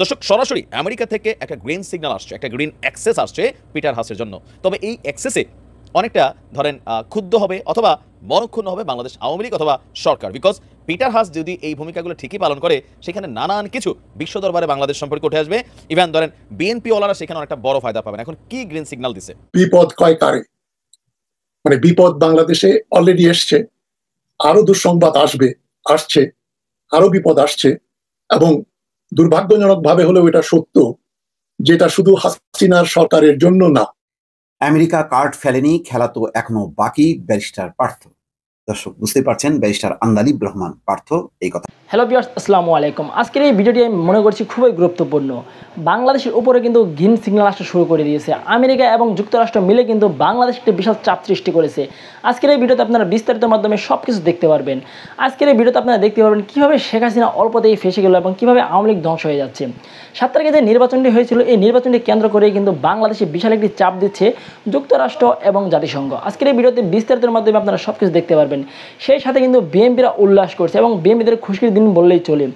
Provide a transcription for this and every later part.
দর্শক, সরাসরি আমেরিকা থেকে একটা গ্রিন সিগন্যাল আসছে, একটা গ্রিন অ্যাক্সেস আসছে পিটার হাসের জন্য। তবে এই অ্যাক্সেসে অনেকটা ধরেন ক্ষুব্ধ হবে অথবা মনক্ষুণ্ণ হবে বাংলাদেশ আওয়ামী লীগ অথবা সরকার। বিকজ পিটার হাস যদি এই ভূমিকাগুলো ঠিকই পালন করে, সেখানে নানান কিছু বিশ্ব দরবারে বাংলাদেশ সম্পর্কে উঠে আসবে। ইভেন ধরেন বিএনপি ওয়ালারা সেখানে অনেকটা বড় ফায়দা পাবেন। এখন কি গ্রিন সিগন্যাল দিছে? বিপদ কয় কারে, মানে বিপদ বাংলাদেশে অলরেডি এসছে, আরো দুঃসংবাদ আসছে, আরো বিপদ আসছে। এবং দুর্ভাগ্যজনক ভাবে হলেও এটা সত্য, যেটা শুধু হাসিনার সরকারের জন্য না। আমেরিকা কার্ড ফেলেনি, খেলা তো এখনো বাকি। ব্যারিস্টার পার্থ। দর্শক বুঝতে পারছেন, ব্যারিস্টার আন্দালিব রহমান পার্থ এই কথা। হ্যালো ভিউয়ার্স, আসসালামু আলাইকুম। আজকের এই ভিডিওটি আমি মনে করছি খুবই গুরুত্বপূর্ণ। বাংলাদেশের উপরে কিন্তু গ্রিন সিগন্যাল আসতে শুরু করে দিয়েছে। আমেরিকা এবং যুক্তরাষ্ট্র মিলে কিন্তু বাংলাদেশ একটা বিশাল চাপ সৃষ্টি করেছে। আজকের এই ভিডিওতে আপনারা বিস্তারিত মাধ্যমে সব কিছু দেখতে পারবেন। আজকের এই ভিডিওতে আপনারা দেখতে পারবেন কীভাবে শেখ হাসিনা অল্পতেই ফেসে গেল এবং কীভাবে আওয়ামী লীগ ধ্বংস হয়ে যাচ্ছে। 7 তারিখে যে নির্বাচনটি হয়েছিল, এই নির্বাচনটি কেন্দ্র করেই কিন্তু বাংলাদেশে বিশাল একটি চাপ দিচ্ছে যুক্তরাষ্ট্র এবং জাতিসংঘ। আজকের এই ভিডিওতে বিস্তারিতের মাধ্যমে আপনারা সব কিছু দেখতে পারবেন। সেই সাথে কিন্তু বিএনপিরা উল্লাস করছে এবং বিএনপিদের খুশির দিন বললেই চলে।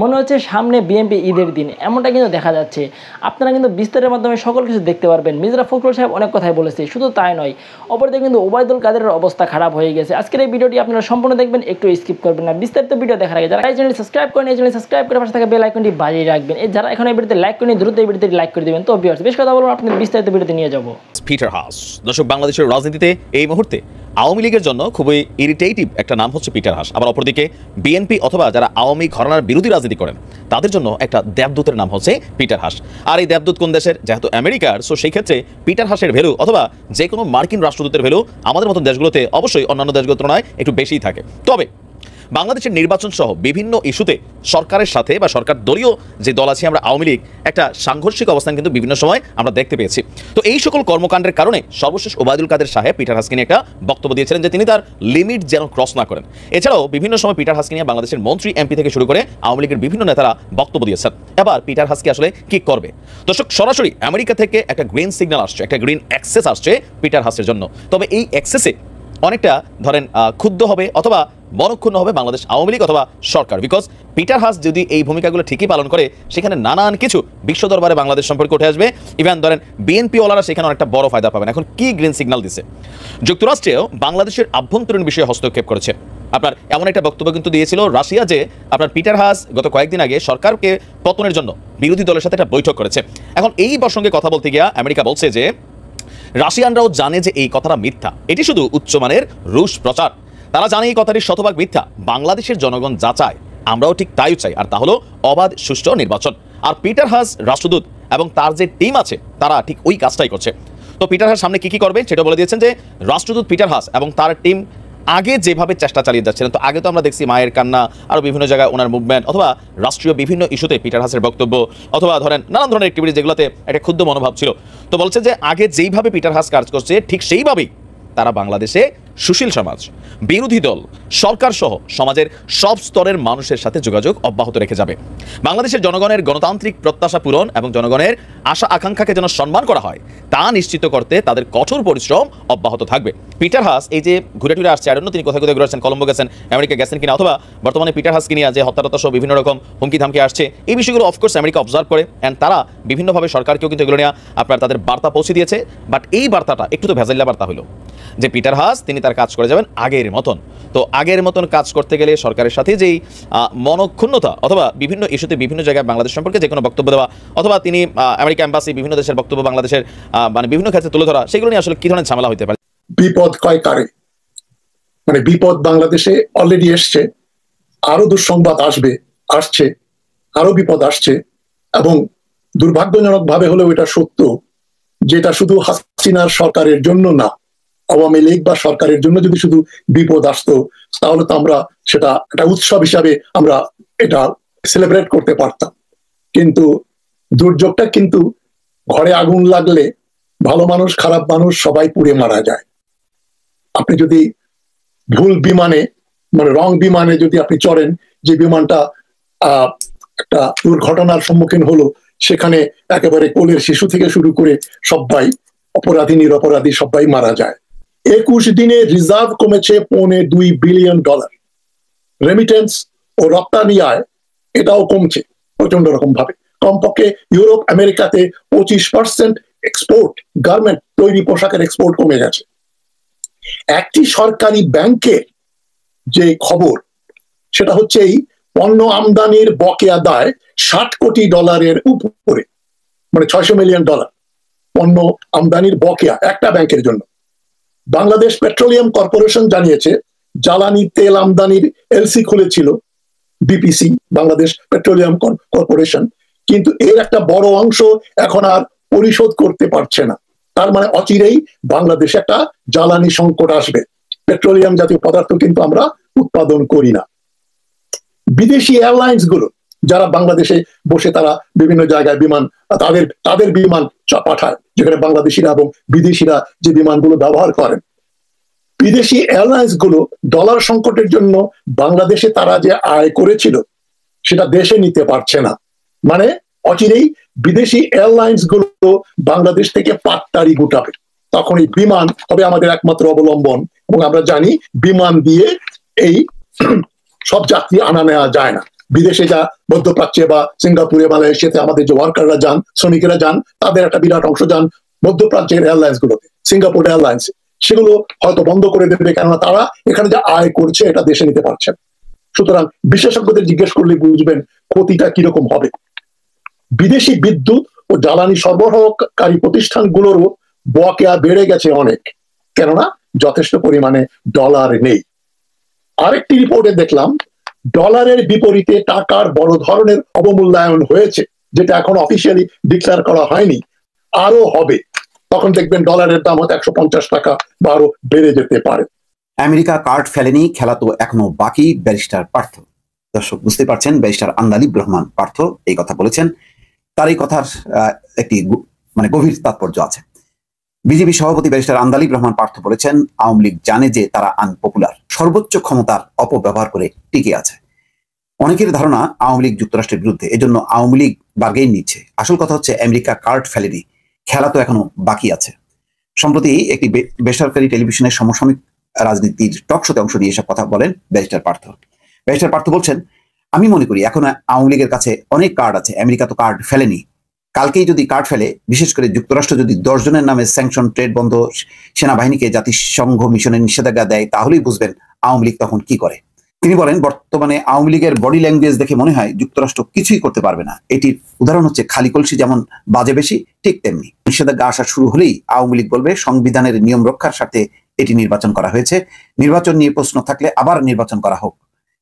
মনে হচ্ছে সামনে বিএনপি ঈদের দিন, এমনটা কিন্তু দেখা যাচ্ছে। আপনারা কিন্তু বিস্তারের মাধ্যমে সকল কিছু দেখতে পারবেন। মির্জা ফখরুল সাহেব অনেক কথাই বলেছে, শুধু তাই নয়, অপরদিকে কিন্তু ওবায়দুল কাদেরের অবস্থা খারাপ হয়ে গেছে। আজকের এই ভিডিওটি আপনারা সম্পূর্ণ দেখবেন, একটু স্কিপ করবেন না। বিস্তারিত ভিডিও দেখার আগে যারা এই চ্যানেল সাবস্ক্রাইব করেন, এই চ্যানেল সাবস্ক্রাইব করে পাশে থাকা বেল আইকনটি বাজিয়ে রাখবেন। এই যারা এখন এই ভিডিওতে লাইক করেন, দ্রুত এই ভিডিওতে লাইক করে দিবেন। তো ভিউয়ার্স, বেশ কথা বলবো, আপনাদের বিস্তারিত ভিডিওতে নিয়ে যাব। Peter Haas. দর্শক, বাংলাদেশের রাজনীতিতে এই মুহূর্তে আওয়ামী লীগের জন্য খুবই ইরিটেটিভ একটা নাম হচ্ছে পিটার হাস। আবার অপরদিকে বিএনপি অথবা যারা আওয়ামী ঘরানার বিরোধী রাজনীতি করেন, তাদের জন্য একটা দেবদূতের নাম হচ্ছে পিটার হাস। আর এই দেবদূত কোন দেশের? যেহেতু আমেরিকার, সো সেই ক্ষেত্রে পিটার হাসের ভ্যালু অথবা যে কোনো মার্কিন রাষ্ট্রদূতের ভ্যালু আমাদের মতন দেশগুলোতে অবশ্যই অন্যান্য দেশগুলোর তুলনায় একটু বেশিই থাকে। তবে বাংলাদেশের নির্বাচন সহ বিভিন্ন ইস্যুতে সরকারের সাথে বা সরকার দলীয় যে দল আছে আমরা আওয়ামী লীগ, একটা সাংঘর্ষিক অবস্থান কিন্তু বিভিন্ন সময় আমরা দেখতে পেয়েছি। তো এই সকল কর্মকাণ্ডের কারণে সর্বশেষ ওবায়দুল কাদের সাহেব পিটার হাসকে নিয়ে একটা বক্তব্য দিয়েছিলেন যে তিনি তার লিমিট যেন ক্রস না করেন। এছাড়াও বিভিন্ন সময় পিটার হাসকে নিয়ে বাংলাদেশের মন্ত্রী এমপি থেকে শুরু করে আওয়ামী লীগের বিভিন্ন নেতারা বক্তব্য দিয়েছেন। এবার পিটার হাসকে আসলে কি করবে? দর্শক, সরাসরি আমেরিকা থেকে একটা গ্রিন সিগন্যাল আসছে, একটা গ্রিন অ্যাক্সেস আসছে পিটার হাসের জন্য। তবে এই অ্যাক্সেসে অনেকটা ধরেন ক্ষুব্ধ হবে অথবা মনক্ষুণ্ণ হবে বাংলাদেশ আওয়ামী লীগ অথবা সরকার। বিকজ পিটার হাস যদি এই ভূমিকাগুলো ঠিকই পালন করে, সেখানে নানান কিছু বিশ্ব দরবারে বাংলাদেশ সম্পর্কে উঠে আসবে। ইভেন ধরেন বিএনপি ওয়ালারা সেখানে অনেকটা বড় ফায়দা পাবেন। এখন কি গ্রিন সিগন্যাল দিছে? যুক্তরাষ্ট্রেও বাংলাদেশের আভ্যন্তরীণ বিষয়ে হস্তক্ষেপ করেছে। আপনার এমন একটা বক্তব্য কিন্তু দিয়েছিল রাশিয়া, যে আপনার পিটার হাস গত কয়েকদিন আগে সরকারকে পতনের জন্য বিরোধী দলের সাথে একটা বৈঠক করেছে। এখন এই প্রসঙ্গে কথা বলতে গিয়ে আমেরিকা বলছে যে রাশিয়ানরাও জানে যে এই কথাটা মিথ্যা, এটি শুধু উচ্চমানের রুশ প্রচার। তারা জানে এই কথাটি শতভাগ মিথ্যা। বাংলাদেশের জনগণ যা চায় আমরাও ঠিক তাই চাই, আর তা হলো অবাধ সুষ্ঠু নির্বাচন। আর পিটার হাস রাষ্ট্রদূত এবং তার যে টিম আছে তারা ঠিক ওই কাজটাই করছে। তো পিটার হাস সামনে কি করবে সেটা বলে দিয়েছেন যে রাষ্ট্রদূত পিটার হাস এবং তার টিম আগে যেভাবে চেষ্টা চালিয়ে যাচ্ছিলেন। তো আগে তো আমরা দেখছি মায়ের কান্না, আরও বিভিন্ন জায়গায় ওনার মুভমেন্ট অথবা রাষ্ট্রীয় বিভিন্ন ইস্যুতে পিটার হাসের বক্তব্য অথবা ধরেন নানান ধরনের অ্যাক্টিভিটি যেগুলোতে একটা ক্ষুদ্র মনোভাব ছিল। তো বলছে যে আগে যেইভাবে পিটার হাস কাজ করছে ঠিক সেইভাবেই তারা বাংলাদেশে সুশীল সমাজ, বিরোধী দল, সরকার সহ সমাজের সব স্তরের মানুষের সাথে যোগাযোগ অব্যাহত রেখে যাবে। বাংলাদেশের জনগণের গণতান্ত্রিক প্রত্যাশা পূরণ এবং জনগণের আশা আকাঙ্ক্ষাকে যেন সম্মান করা হয় তা নিশ্চিত করতে তাদের কঠোর পরিশ্রম অব্যাহত থাকবে। পিটার হাস এই যে ঘুরে টুরে আসছে, আরন্য তিনি কোথায় কোথায় ঘুরে আসছেন, কলম্বো গেছেন, আমেরিকা গেছেন কিনা, অথবা বর্তমানে পিটার হাসকে নিয়ে যে হত্যারতা সহ বিভিন্ন রকম হুমকি ধামকি আসছে, এই বিষয়গুলো অফকোর্স আমেরিকা অবজার্ভ করে অ্যান্ড তারা বিভিন্নভাবে সরকারকেও কিন্তু এগুলো নিয়ে আপনার তাদের বার্তা পৌঁছে দিয়েছে। বাট এই বার্তাটা একটু তো ভেজাইল্লা বার্তা হলো যে পিটার হাস তিনি তার কাজ করে যাবেন আগের মতন। তো আগের মতন কাজ করতে গেলে সরকারের সাথে যেই মনক্ষুণ্ণতা অথবা বিভিন্ন ইস্যুতে বিভিন্ন জায়গায় বাংলাদেশ সম্পর্কে যে কোনো বক্তব্য দেওয়া অথবা তিনি আমেরিকা এম্বাসি বিভিন্ন দেশের বক্তব্য বাংলাদেশের মানে বিভিন্ন ক্ষেত্রে তুলে ধরা, সেগুলো নিয়ে আসলে কি ধরনের ঝামেলা হতে পারে? বিপদ কয় কারে, মানে বিপদ বাংলাদেশে অলরেডি এসছে, আরো দুঃসংবাদ আসছে, আরো বিপদ আসছে। এবং দুর্ভাগ্যজনক ভাবে হলেও এটা সত্য, যেটা শুধু হাসিনার সরকারের জন্য না, আওয়ামী লীগ বা সরকারের জন্য যদি শুধু বিপদ আসতো তাহলে তো আমরা সেটা একটা উৎসব হিসাবে আমরা এটা সেলিব্রেট করতে পারতাম। কিন্তু দুর্যোগটা কিন্তু ঘরে আগুন লাগলে ভালো মানুষ খারাপ মানুষ সবাই পুড়ে মারা যায়। আপনি যদি ভুল বিমানে মানে রং বিমানে যদি আপনি চড়েন, যে বিমানটা একটা দুর্ঘটনার সম্মুখীন হলো, সেখানে একেবারে কোলের শিশু থেকে শুরু করে সবাই অপরাধী নিরপরাধী সবাই মারা যায়। 21 দিনে রিজার্ভ কমেছে $2.25 বিলিয়ন। রেমিটেন্স ও রপ্তানি আয় এটাও কমছে প্রচন্ড রকম ভাবে। কমপক্ষে ইউরোপ আমেরিকাতে 25% এক্সপোর্ট, গার্মেন্ট তৈরি পোশাকের এক্সপোর্ট কমে গেছে। একটি সরকারি ব্যাংকের যে খবর সেটা হচ্ছে এই পণ্য আমদানির বকেয়া দায় $60 কোটি উপরে, মানে $600 মিলিয়ন পণ্য আমদানির বকেয়া একটা ব্যাংকের জন্য। বাংলাদেশ পেট্রোলিয়াম কর্পোরেশন জানিয়েছে জ্বালানি তেল আমদানির এলসি খুলেছিল বিপিসি, বাংলাদেশ পেট্রোলিয়াম কর্পোরেশন, কিন্তু এর একটা বড় অংশ এখন আর পরিশোধ করতে পারছে না। তার মানে অচিরেই বাংলাদেশে একটা জ্বালানি সংকট আসবে। পেট্রোলিয়াম জাতীয় পদার্থ কিন্তু আমরা উৎপাদন করি না। বিদেশি এয়ারলাইন্স গুলো যারা বাংলাদেশে বসে তারা বিভিন্ন জায়গায় বিমান তাদের বিমান পাঠায়, যেখানে বাংলাদেশিরা এবং বিদেশিরা যে বিমানগুলো ব্যবহার করেন, বিদেশি এয়ারলাইন্স গুলো ডলার সংকটের জন্য বাংলাদেশে তারা যে আয় করেছিল সেটা দেশে নিতে পারছে না। মানে অচিরেই বিদেশি এয়ারলাইন্স গুলো বাংলাদেশ থেকে পাট্টারি গুটাবে, তখন এই বিমান হবে আমাদের একমাত্র অবলম্বন। এবং আমরা জানি বিমান দিয়ে এই সব যাত্রী আনা নেওয়া যায় না। বিদেশে যা মধ্যপ্রাচ্যে বা সিঙ্গাপুরে মালয়েশিয়াতে আমাদের যে ওয়ার্কাররা যান, শ্রমিকেরা যান, তাদের একটা বিরাট অংশ যান মধ্যপ্রাচ্যের এয়ারলাইন্স গুলোতে, সিঙ্গাপুর এয়ারলাইন্স, সেগুলো হয়তো বন্ধ করে দেবে, কেননা তারা এখানে যে আয় করছে এটা দেশে নিতে পারছে। সুতরাং বিশেষজ্ঞদের জিজ্ঞেস করলে বুঝবেন ক্ষতিটা কিরকম হবে। বিদেশি বিদ্যুৎ ও জ্বালানি সরবরাহকারী প্রতিষ্ঠানগুলোরও বকেয়া বেড়ে গেছে অনেক, কেননা যথেষ্ট পরিমাণে ডলার নেই। আরেকটি রিপোর্টে দেখলাম ডলারের বিপরীতে টাকার বড় ধরনের অবমূল্যায়ন হয়েছে, যেটা এখন অফিসিয়ালি ডিক্লেয়ার করা হয়নি, আরো হবে। তখন দেখবেন ডলারের দাম হয়তো 150 টাকা বা আরো বেড়ে যেতে পারে। আমেরিকা কার্ড ফেলেনি, খেলা তো এখনো বাকি, ব্যারিস্টার পার্থ। দর্শক বুঝতে পারছেন, ব্যারিস্টার আন্দালিব রহমান পার্থ এই কথা বলেছেন। তার এই কথার একটি গভীর তাৎপর্য আছে। বিজেপি সভাপতি ব্যারিস্টার আন্দালিব রহমান পার্থ বলেছেন, আওয়ামী লীগ জানে যে তারা আনপপুলার, সর্বোচ্চ ক্ষমতার অপব্যবহার করে টিকে আছে। অনেকের ধারণা আওয়ামী লীগ যুক্তরাষ্ট্রের বিরুদ্ধে, এজন্য আওয়ামী লীগ বার্গেইন নিচ্ছে। আসল কথা হচ্ছে আমেরিকা কার্ড ফেলেনি, খেলা তো এখনো বাকি আছে। সম্প্রতি একটি বেসরকারি টেলিভিশনের সমসাময়িক রাজনীতির টক শোতে অংশ নিয়ে এসব কথা বলেন ব্যারিস্টার পার্থ। ব্যারিস্টার পার্থ বলছেন, আমি মনে করি এখন আওয়ামী লীগের কাছে অনেক কার্ড আছে, আমেরিকা তো কার্ড ফেলেনি। কালকেই যদি কার্ড ফেলে, বিশেষ করে যুক্তরাষ্ট্র যদি 10 জনের নামে স্যাংশন, ট্রেড বন্ধ, সেনাবাহিনীকে জাতিসংঘ মিশনের নিষেধাজ্ঞা দেয়, তাহলেই বুঝবেন আওয়ামী লীগ তখন কি করে। তিনি বলেন, বর্তমানে আওয়ামী লীগের বডি ল্যাঙ্গুয়েজ দেখে মনে হয় যুক্তরাষ্ট্র কিছুই করতে পারবে না। এটির উদাহরণ হচ্ছে খালি কলসি যেমন বাজে বেশি, ঠিক তেমনি নিষেধাজ্ঞা আসা শুরু হলেই আওয়ামী লীগ বলবে সংবিধানের নিয়ম রক্ষার স্বার্থে এটি নির্বাচন করা হয়েছে, নির্বাচন নিয়ে প্রশ্ন থাকলে আবার নির্বাচন করা হোক।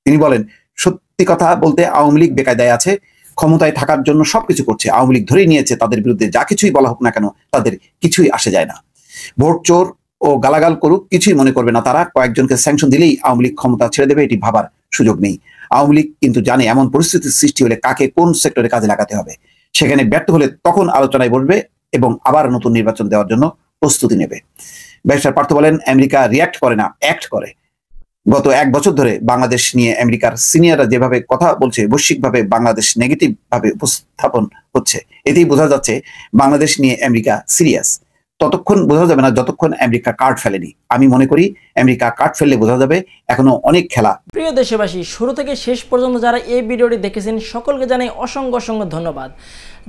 তিনি বলেন, সত্যি কথা বলতে আওয়ামী লীগ বেকায়দায় আছে, ক্ষমতায় থাকার জন্য সবকিছু করছে। আওয়ামী লীগ ধরেই নিয়েছে তাদের বিরুদ্ধে যা কিছুই বলা হোক না কেন তাদের কিছুই আসে যায় না। ভোট চোর ও গালাগাল করুক, কিছুই মনে করবে না তারা। কয়েকজনকে স্যাংশন দিলেই আওয়ামী লীগ ক্ষমতা ছেড়ে দেবে, এটি ভাবার সুযোগ নেই। আওয়ামী লীগ কিন্তু জানে এমন পরিস্থিতির সৃষ্টি হলে কাকে কোন সেক্টরে কাজে লাগাতে হবে। সেখানে ব্যর্থ হলে তখন আলোচনায় বসবে এবং আবার নতুন নির্বাচন দেওয়ার জন্য প্রস্তুতি নেবে। ব্যারিস্টার পার্থ বলেন, আমেরিকা রিয়াক্ট করে না, অ্যাক্ট করে। গত 1 বছর ধরে বাংলাদেশ নিয়ে আমেরিকার সিনিয়ররা যেভাবে কথা বলছে, বৈশ্বিকভাবে বাংলাদেশ নেগেটিভ ভাবে উপস্থাপন হচ্ছে, এতেই বোঝা যাচ্ছে বাংলাদেশ নিয়ে আমেরিকা সিরিয়াস। ততক্ষণ বোঝা যাবে না যতক্ষণ আমেরিকা কার্ড ফেলেনি। আমি মনে করি আমেরিকা কার্ড ফেললে বোঝা যাবে এখনো অনেক খেলা। প্রিয় দেশবাসী, শুরু থেকে শেষ পর্যন্ত যারা এই ভিডিওটি দেখেছেন সকলকে জানাই অসংখ্য অসংখ্য ধন্যবাদ।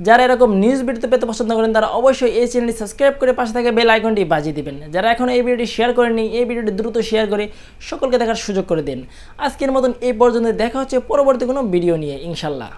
যারা এরকম নিউজ ভিডিও পেতে পছন্দ করেন তারা অবশ্যই এই চ্যানেলটি সাবস্ক্রাইব করে পাশে থাকা বেল আইকনটি বাজিয়ে দিবেন। যারা এখন এই ভিডিওটি শেয়ার করেননি, এই ভিডিওটি দ্রুত শেয়ার করে সকলকে দেখার সুযোগ করে দিন। আজকের মতন এই পর্যন্ত, দেখা হচ্ছে পরবর্তী কোনো ভিডিও নিয়ে ইনশাল্লাহ।